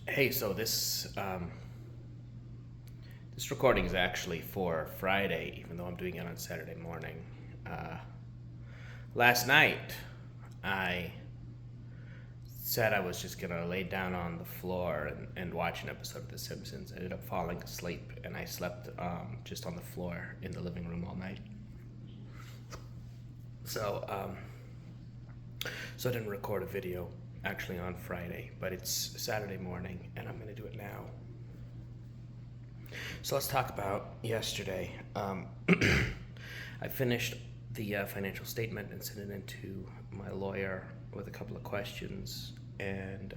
Hey, so this recording is actually for Friday, even though I'm doing it on Saturday morning. Uh, Last night, I said I was just gonna lay down on the floor and watch an episode of The Simpsons. I ended up falling asleep, and I slept just on the floor in the living room all night. So, so I didn't record a video actually on Friday, but it's Saturday morning, and I'm gonna do it now. So let's talk about yesterday. I finished the financial statement and sent it in to my lawyer with a couple of questions, and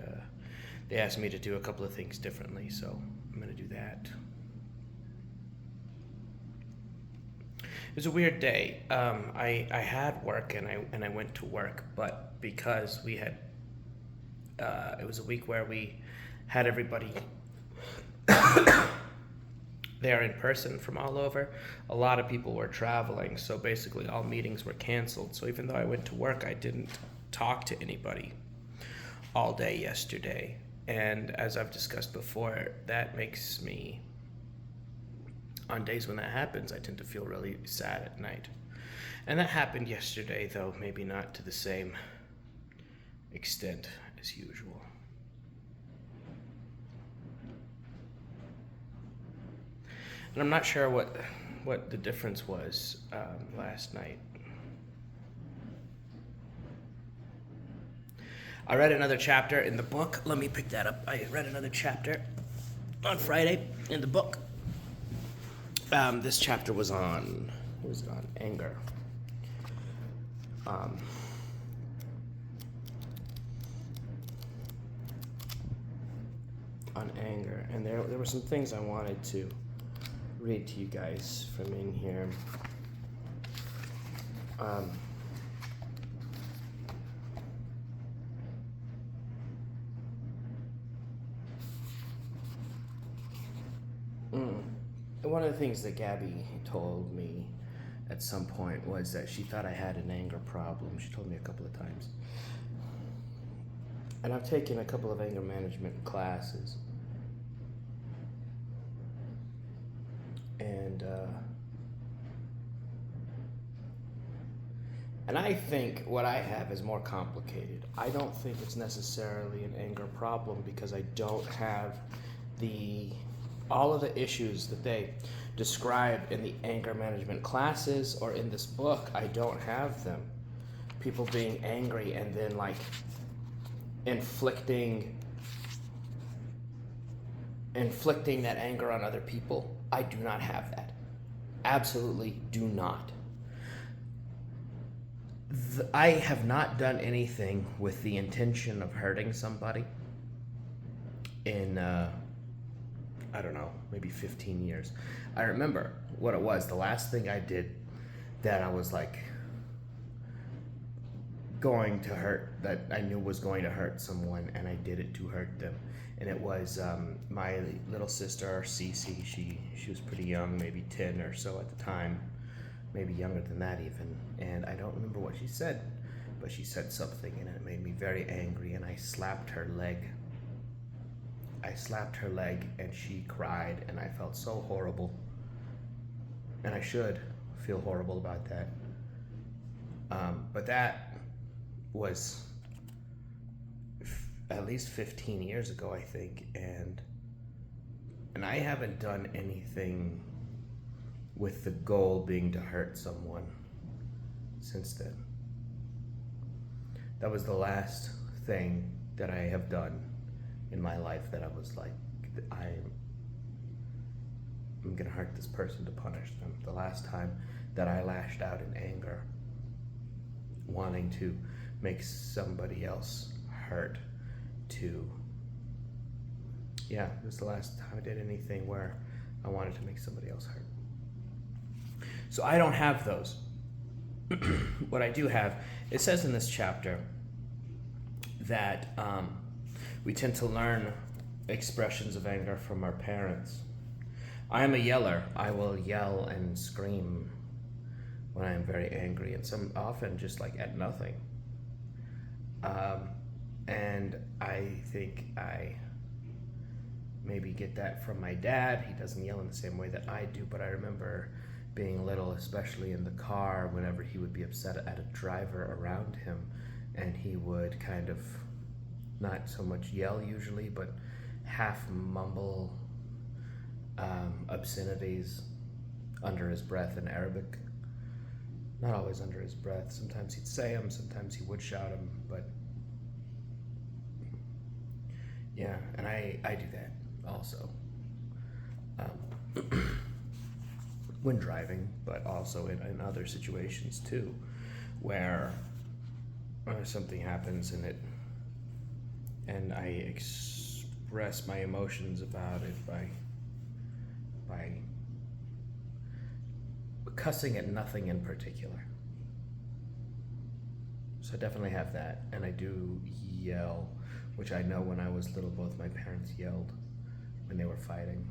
they asked me to do a couple of things differently, so I'm going to do that. It was a weird day. I had work and I went to work, but because we had it was a week where we had everybody there in person from all over. A lot of people were traveling, so basically all meetings were canceled. So even though I went to work, I didn't talk to anybody all day yesterday. And as I've discussed before, that makes me, on days when that happens, I tend to feel really sad at night. And that happened yesterday, though maybe not to the same extent as usual. And I'm not sure what the difference was last night. I read another chapter in the book. Let me pick that up. I read another chapter on Friday in the book. This chapter was on, what was it on? Anger. On anger. And there were some things I wanted to read to you guys from in here. One of the things that Gabby told me at some point was that she thought I had an anger problem. She told me a couple of times. And I've taken a couple of anger management classes. And I think what I have is more complicated. I don't think it's necessarily an anger problem because I don't have all of the issues that they describe in the anger management classes or in this book. I don't have them. People being angry and then like inflicting that anger on other people. I do not have that. Absolutely do not. I have not done anything with the intention of hurting somebody in, I don't know, maybe 15 years. I remember what it was. The last thing I did that I was like going to hurt, that I knew was going to hurt someone, and I did it to hurt them. And it was my little sister, Cece. She was pretty young, maybe 10 or so at the time. Maybe younger than that even, and I don't remember what she said, but she said something and it made me very angry, and I slapped her leg. And she cried, and I felt so horrible, and I should feel horrible about that. But that was at least 15 years ago, I think, and I haven't done anything with the goal being to hurt someone since then. That was the last thing that I have done in my life that I was like, I'm gonna hurt this person to punish them. The last time that I lashed out in anger, wanting to make somebody else hurt, it was the last time I did anything where I wanted to make somebody else hurt. So I don't have those. What I do have, it says in this chapter that we tend to learn expressions of anger from our parents. I am a yeller. I will yell and scream when I am very angry, and some often just like at nothing. And I think I maybe get that from my dad. He doesn't yell in the same way that I do, but I remember being little, especially in the car, whenever he would be upset at a driver around him, and he would kind of not so much yell usually, but half mumble obscenities under his breath in Arabic. Not always under his breath. Sometimes he'd say them, sometimes he would shout them, but yeah, and I do that also. When driving, but also in other situations too, where something happens and I express my emotions about it by cussing at nothing in particular. So I definitely have that, and I do yell, which I know when I was little, both my parents yelled when they were fighting.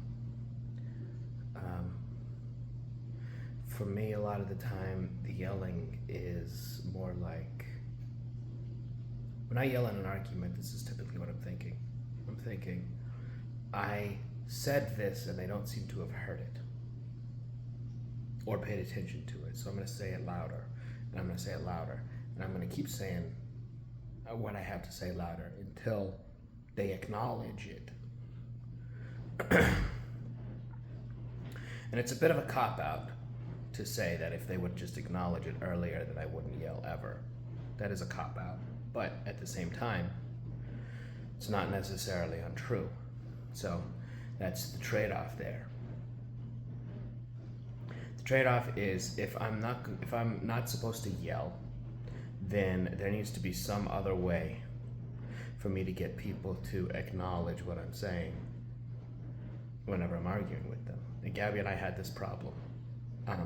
For me, a lot of the time, the yelling is more like, when I yell in an argument, this is typically what I'm thinking. I'm thinking, I said this and they don't seem to have heard it or paid attention to it, so I'm going to say it louder, and I'm going to say it louder, and I'm going to keep saying what I have to say louder until they acknowledge it. And it's a bit of a cop-out to say that if they would just acknowledge it earlier, that I wouldn't yell ever. That is a cop-out, but at the same time, it's not necessarily untrue. So that's the trade-off there. The trade-off is if I'm not supposed to yell, then there needs to be some other way for me to get people to acknowledge what I'm saying whenever I'm arguing with them. And Gabby and I had this problem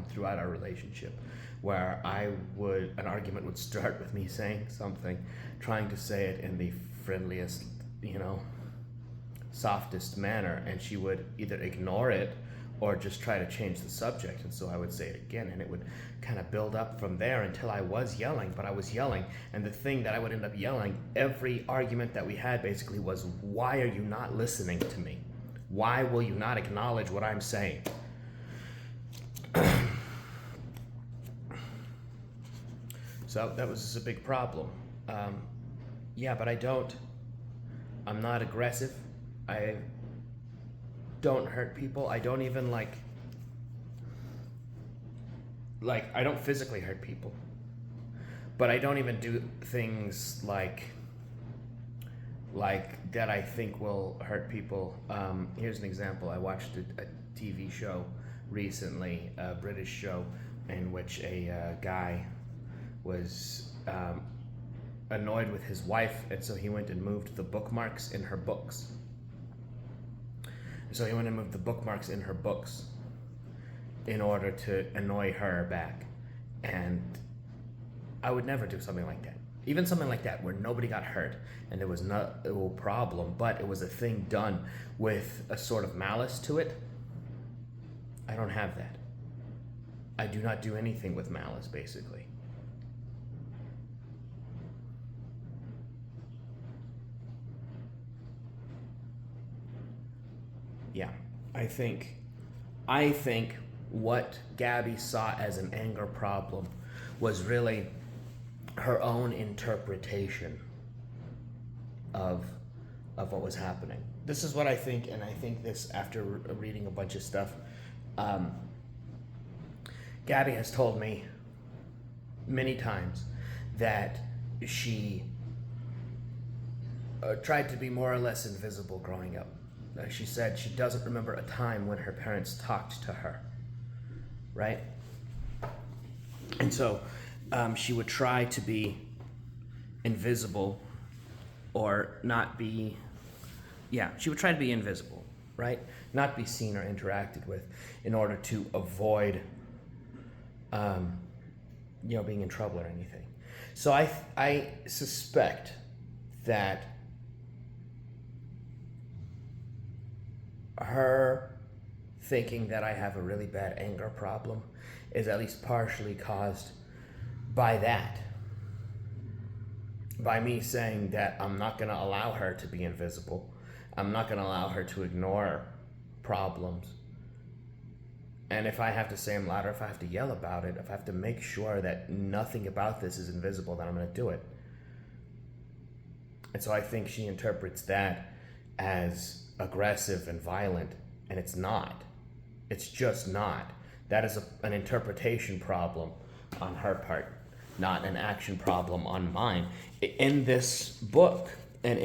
throughout our relationship, where an argument would start with me saying something, trying to say it in the friendliest, softest manner, and she would either ignore it or just try to change the subject, and so I would say it again, and it would kind of build up from there until I was yelling, and the thing that I would end up yelling, every argument that we had basically was, why are you not listening to me? Why will you not acknowledge what I'm saying? So that was just a big problem. But I'm not aggressive. I don't hurt people. I don't even like I don't physically hurt people. But I don't even do things like that I think will hurt people. Here's an example. I watched a TV show recently, a British show, in which a guy was annoyed with his wife, and so he went and moved the bookmarks in her books. So he went and moved the bookmarks in her books in order to annoy her back. And I would never do something like that. Even something like that where nobody got hurt and there was no problem, but it was a thing done with a sort of malice to it. I don't have that. I do not do anything with malice, basically. Yeah, I think what Gabby saw as an anger problem was really her own interpretation of what was happening. This is what I think, and I think this after reading a bunch of stuff. Gabby has told me many times that she tried to be more or less invisible growing up. She said she doesn't remember a time when her parents talked to her, right? And so she would try to be invisible or not be, she would try to be invisible, right? Not be seen or interacted with in order to avoid, being in trouble or anything. So I suspect that her thinking that I have a really bad anger problem is at least partially caused by that. By me saying that I'm not going to allow her to be invisible. I'm not going to allow her to ignore problems. And if I have to say them louder, if I have to yell about it, if I have to make sure that nothing about this is invisible, then I'm going to do it. And so I think she interprets that as aggressive and violent, and it's not. It's just not. That is an interpretation problem on her part, not an action problem on mine. In this book and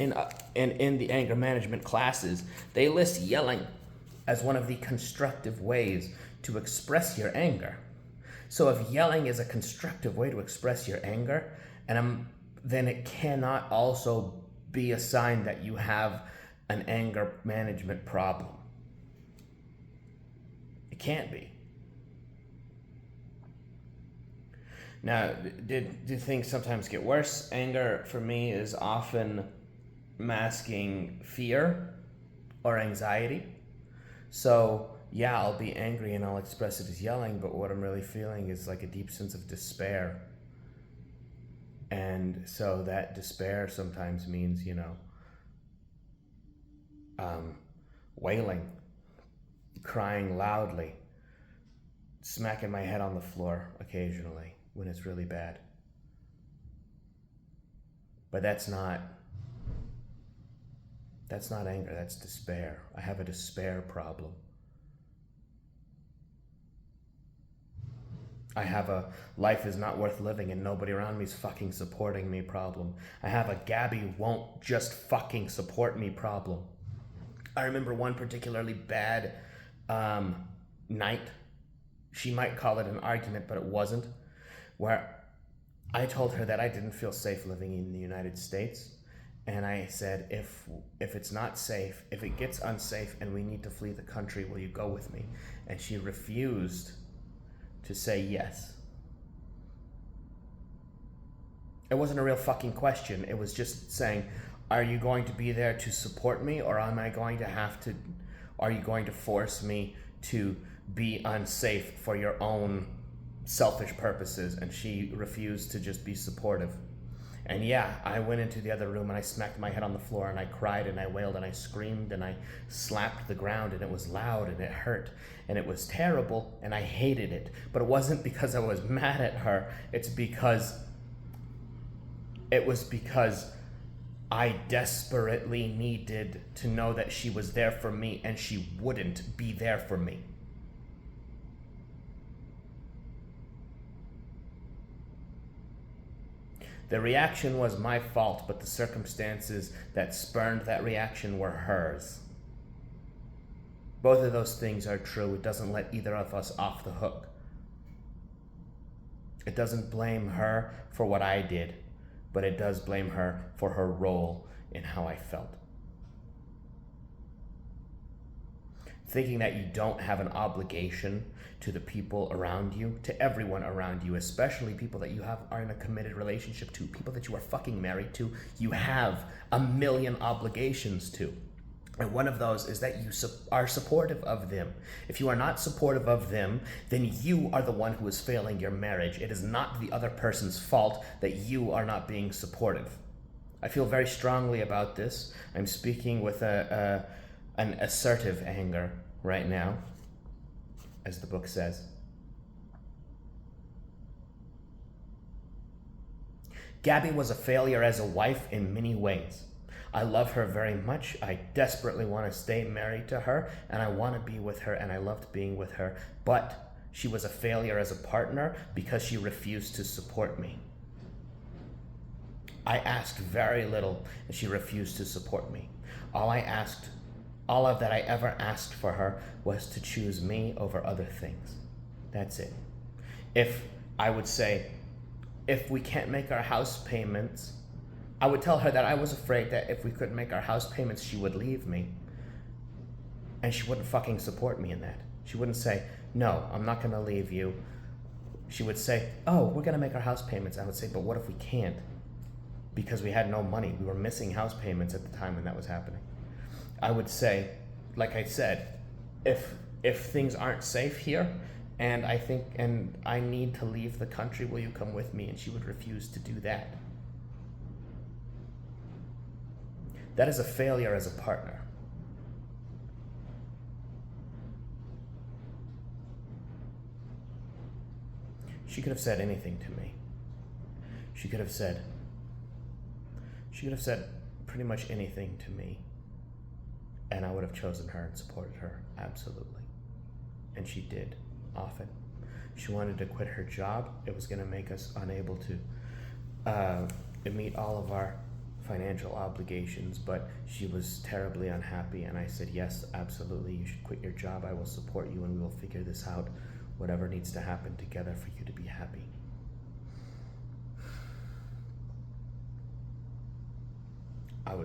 in the anger management classes, they list yelling as one of the constructive ways to express your anger. So if yelling is a constructive way to express your anger, then it cannot also be a sign that you have an anger management problem. It can't be. Now, do things sometimes get worse? Anger for me is often masking fear or anxiety. So yeah, I'll be angry and I'll express it as yelling, but what I'm really feeling is like a deep sense of despair. And so that despair sometimes means, wailing, crying loudly, smacking my head on the floor occasionally when it's really bad. But that's not anger, that's despair. I have a despair problem. I have a life is not worth living and nobody around me is fucking supporting me problem. I have a Gabby won't just fucking support me problem. I remember one particularly bad night. She might call it an argument, but it wasn't, where I told her that I didn't feel safe living in the United States. And I said, if it's not safe, if it gets unsafe and we need to flee the country, will you go with me? And she refused to say yes. It wasn't a real fucking question. It was just saying, are you going to be there to support me, or are you going to force me to be unsafe for your own selfish purposes? And she refused to just be supportive. And yeah, I went into the other room and I smacked my head on the floor and I cried and I wailed and I screamed and I slapped the ground, and it was loud and it hurt and it was terrible and I hated it. But it wasn't because I was mad at her. It was because I desperately needed to know that she was there for me, and she wouldn't be there for me. The reaction was my fault, but the circumstances that spurned that reaction were hers. Both of those things are true. It doesn't let either of us off the hook. It doesn't blame her for what I did, but it does blame her for her role in how I felt. Thinking that you don't have an obligation to the people around you, to everyone around you, especially people that you are in a committed relationship to, people that you are fucking married to, you have a million obligations to. And one of those is that you are supportive of them. If you are not supportive of them, then you are the one who is failing your marriage. It is not the other person's fault that you are not being supportive. I feel very strongly about this. I'm speaking with an assertive anger right now, as the book says. Gabby was a failure as a wife in many ways. I love her very much. I desperately want to stay married to her, and I want to be with her, and I loved being with her. But she was a failure as a partner because she refused to support me. I asked very little, and she refused to support me. All of that I ever asked for her was to choose me over other things. That's it. If we can't make our house payments, I would tell her that I was afraid that if we couldn't make our house payments, she would leave me. And she wouldn't fucking support me in that. She wouldn't say, no, I'm not gonna leave you. She would say, oh, we're gonna make our house payments. I would say, but what if we can't? Because we had no money. We were missing house payments at the time when that was happening. I would say, like I said, if things aren't safe here, and I need to leave the country, will you come with me? And she would refuse to do that. That is a failure as a partner. She could have said anything to me. She could have said pretty much anything to me. And I would have chosen her and supported her, absolutely. And she did, often. She wanted to quit her job. It was going to make us unable to meet all of our financial obligations, but she was terribly unhappy, and I said, yes, absolutely, you should quit your job. I will support you, and we will figure this out, whatever needs to happen together for you to be happy. I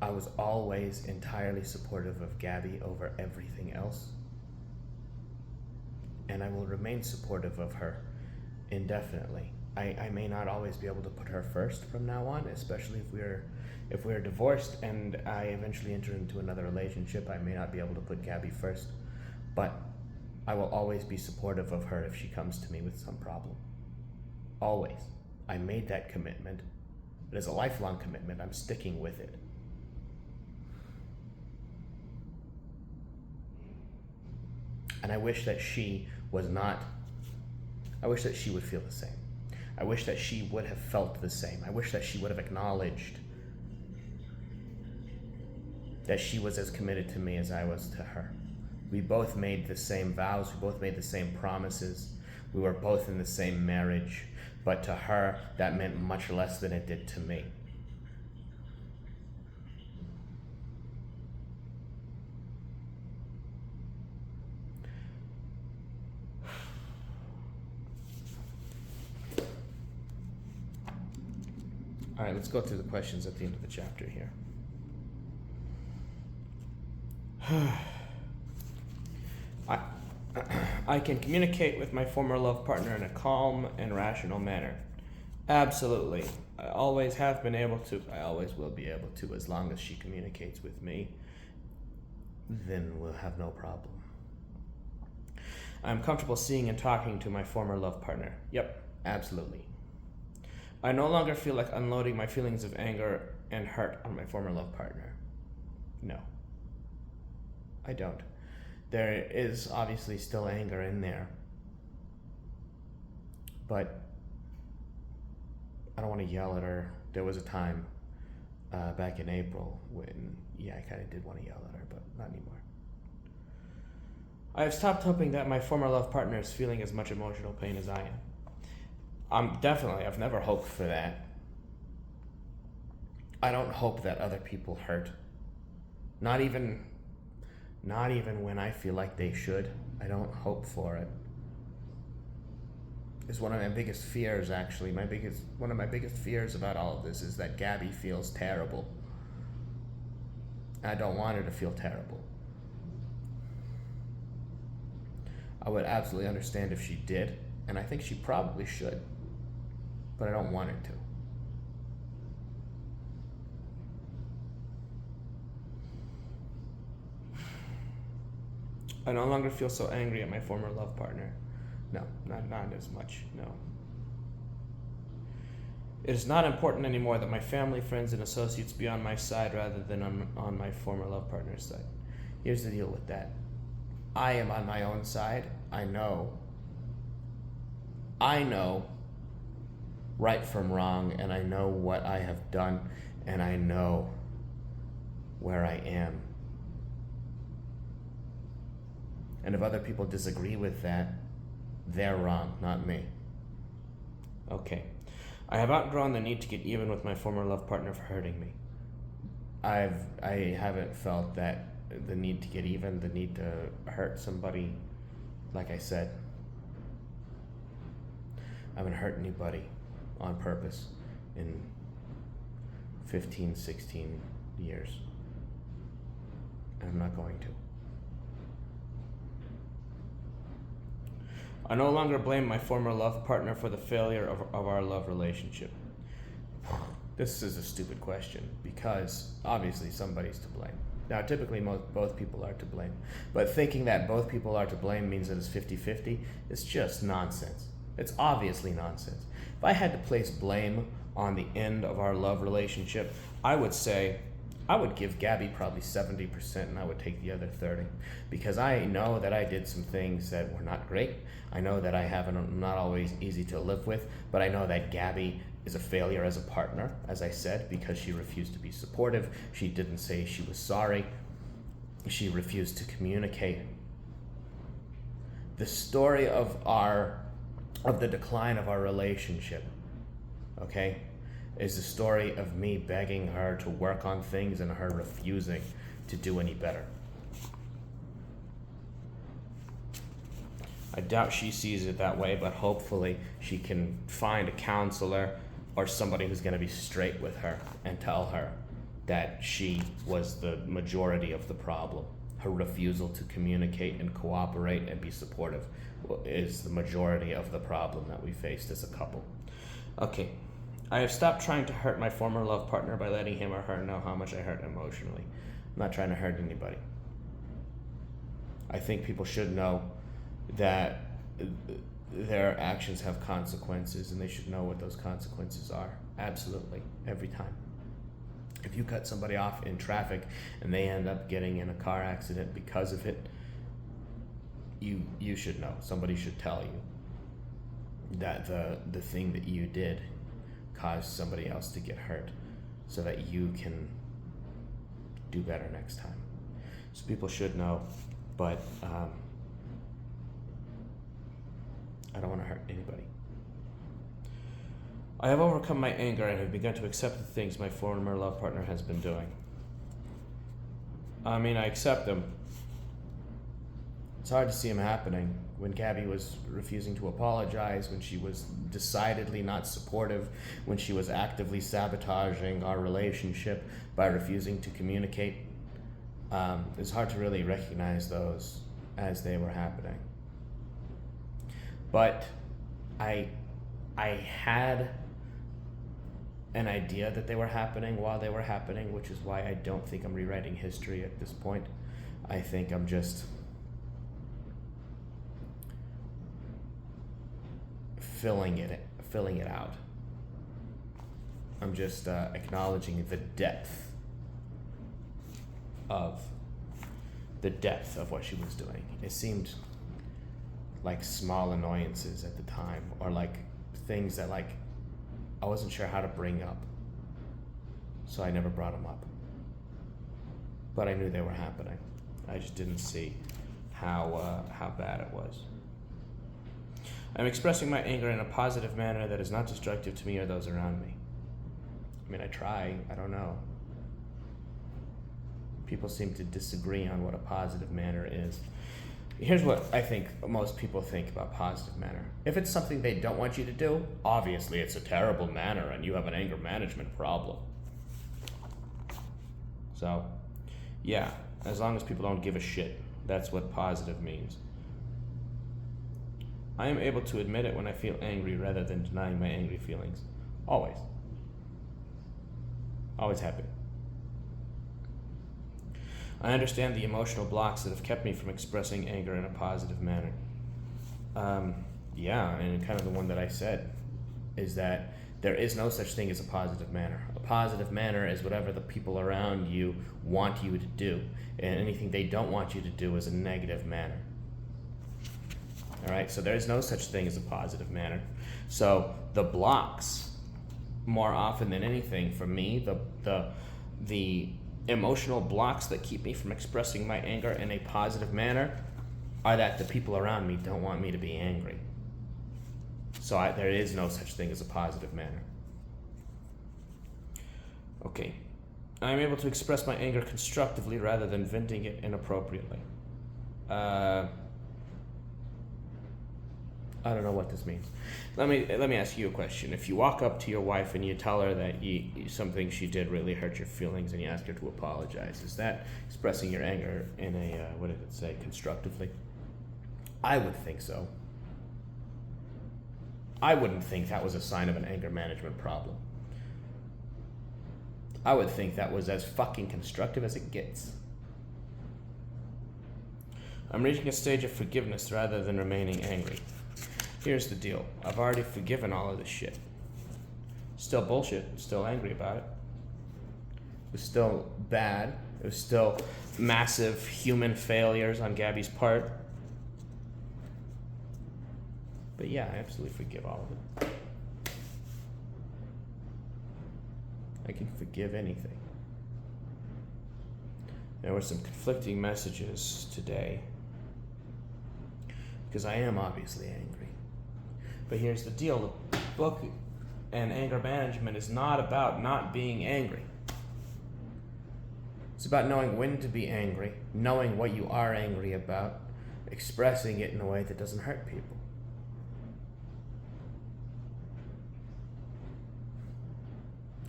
was always entirely supportive of Gabby over everything else, and I will remain supportive of her indefinitely. I may not always be able to put her first from now on, especially if we're divorced and I eventually enter into another relationship. I may not be able to put Gabby first, but I will always be supportive of her if she comes to me with some problem. Always. I made that commitment. It is a lifelong commitment. I'm sticking with it. And I wish that she would feel the same. I wish that she would have felt the same. I wish that she would have acknowledged that she was as committed to me as I was to her. We both made the same vows. We both made the same promises. We were both in the same marriage. But to her, that meant much less than it did to me. All right, let's go through the questions at the end of the chapter here. I can communicate with my former love partner in a calm and rational manner. Absolutely. I always have been able to. I always will be able to, as long as she communicates with me. Then we'll have no problem. I'm comfortable seeing and talking to my former love partner. Yep, absolutely. I no longer feel like unloading my feelings of anger and hurt on my former love partner. No, I don't. There is obviously still anger in there, but I don't want to yell at her. There was a time back in April when, I kind of did want to yell at her, but not anymore. I have stopped hoping that my former love partner is feeling as much emotional pain as I am. I've never hoped for that. I don't hope that other people hurt. Not even when I feel like they should. I don't hope for it. It's one of my biggest fears, actually. One of my biggest fears about all of this is that Gabby feels terrible. I don't want her to feel terrible. I would absolutely understand if she did, and I think she probably should, but I don't want her to. I no longer feel so angry at my former love partner. No, not as much, no. It is not important anymore that my family, friends, and associates be on my side rather than on my former love partner's side. Here's the deal with that. I am on my own side. I know right from wrong, and I know what I have done, and I know where I am. And if other people disagree with that, they're wrong, not me. Okay. I have outgrown the need to get even with my former love partner for hurting me. I haven't felt that the need to get even, the need to hurt somebody, like I said. I haven't hurt anybody on purpose in 15, 16 years. And I'm not going to. I no longer blame my former love partner for the failure of our love relationship. This is a stupid question because obviously somebody's to blame. Now, typically both people are to blame, but thinking that both people are to blame means that it's 50-50 is just nonsense. It's obviously nonsense. If I had to place blame on the end of our love relationship, I would say I would give Gabby probably 70% and I would take the other 30, because I know that I did some things that were not great. I know that I haven't not always easy to live with, but I know that Gabby is a failure as a partner, as I said, because she refused to be supportive. She didn't say she was sorry. She refused to communicate. The story of the decline of our relationship, okay, is the story of me begging her to work on things and her refusing to do any better. I doubt she sees it that way, but hopefully she can find a counselor or somebody who's going to be straight with her and tell her that she was the majority of the problem. Her refusal to communicate and cooperate and be supportive is the majority of the problem that we faced as a couple. Okay. I have stopped trying to hurt my former love partner by letting him or her know how much I hurt emotionally. I'm not trying to hurt anybody. I think people should know that their actions have consequences and they should know what those consequences are. Absolutely. Every time. If you cut somebody off in traffic and they end up getting in a car accident because of it, you should know. Somebody should tell you that the thing that you did caused somebody else to get hurt, so that you can do better next time. So people should know, but I don't want to hurt anybody. I have overcome my anger and have begun to accept the things my former love partner has been doing. I mean, I accept them. It's hard to see them happening. When Gabby was refusing to apologize, when she was decidedly not supportive, when she was actively sabotaging our relationship by refusing to communicate, it's hard to really recognize those as they were happening. But I had an idea that they were happening while they were happening, which is why I don't think I'm rewriting history at this point. I think I'm just filling it out. I'm just acknowledging the depth of what she was doing. It seemed like small annoyances at the time, or like things that like I wasn't sure how to bring up, so I never brought them up. But I knew they were happening. I just didn't see how bad it was. I'm expressing my anger in a positive manner that is not destructive to me or those around me. I mean, I try. I don't know. People seem to disagree on what a positive manner is. Here's what I think most people think about positive manner. If it's something they don't want you to do, obviously it's a terrible manner and you have an anger management problem. So, yeah, as long as people don't give a shit, that's what positive means. I am able to admit it when I feel angry rather than denying my angry feelings. Always. Always happy. I understand the emotional blocks that have kept me from expressing anger in a positive manner. Yeah, and kind of the one that I said is that there is no such thing as a positive manner. A positive manner is whatever the people around you want you to do, and anything they don't want you to do is a negative manner. All right, so there is no such thing as a positive manner. So the blocks, more often than anything, for me, the emotional blocks that keep me from expressing my anger in a positive manner are that the people around me don't want me to be angry. So there is no such thing as a positive manner. Okay. I am able to express my anger constructively rather than venting it inappropriately. I don't know what this means. Let me ask you a question. If you walk up to your wife and you tell her that something she did really hurt your feelings and you ask her to apologize, is that expressing your anger in a, what did it say, constructively? I would think so. I wouldn't think that was a sign of an anger management problem. I would think that was as fucking constructive as it gets. I'm reaching a stage of forgiveness rather than remaining angry. Here's the deal. I've already forgiven all of this shit. Still bullshit. Still angry about it. It was still bad. It was still massive human failures on Gabby's part. But yeah, I absolutely forgive all of it. I can forgive anything. There were some conflicting messages today because I am obviously angry. But here's the deal. The book and anger management is not about not being angry. It's about knowing when to be angry, knowing what you are angry about, expressing it in a way that doesn't hurt people.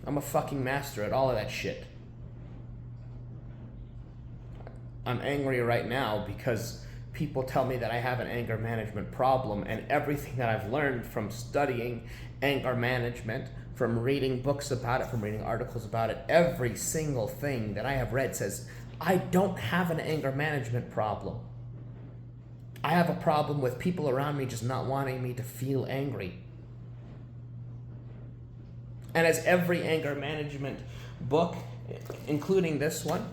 I'm a fucking master at all of that shit. I'm angry right now because people tell me that I have an anger management problem, and everything that I've learned from studying anger management, from reading books about it, from reading articles about it, every single thing that I have read says I don't have an anger management problem. I have a problem with people around me just not wanting me to feel angry. And as every anger management book, including this one,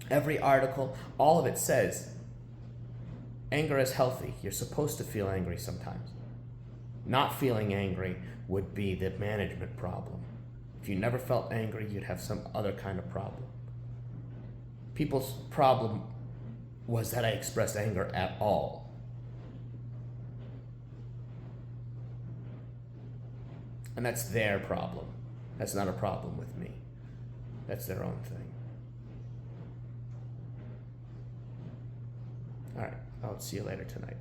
every article, all of it says, anger is healthy. You're supposed to feel angry sometimes. Not feeling angry would be the management problem. If you never felt angry, you'd have some other kind of problem. People's problem was that I expressed anger at all. And that's their problem. That's not a problem with me. That's their own thing. All right, I'll see you later tonight.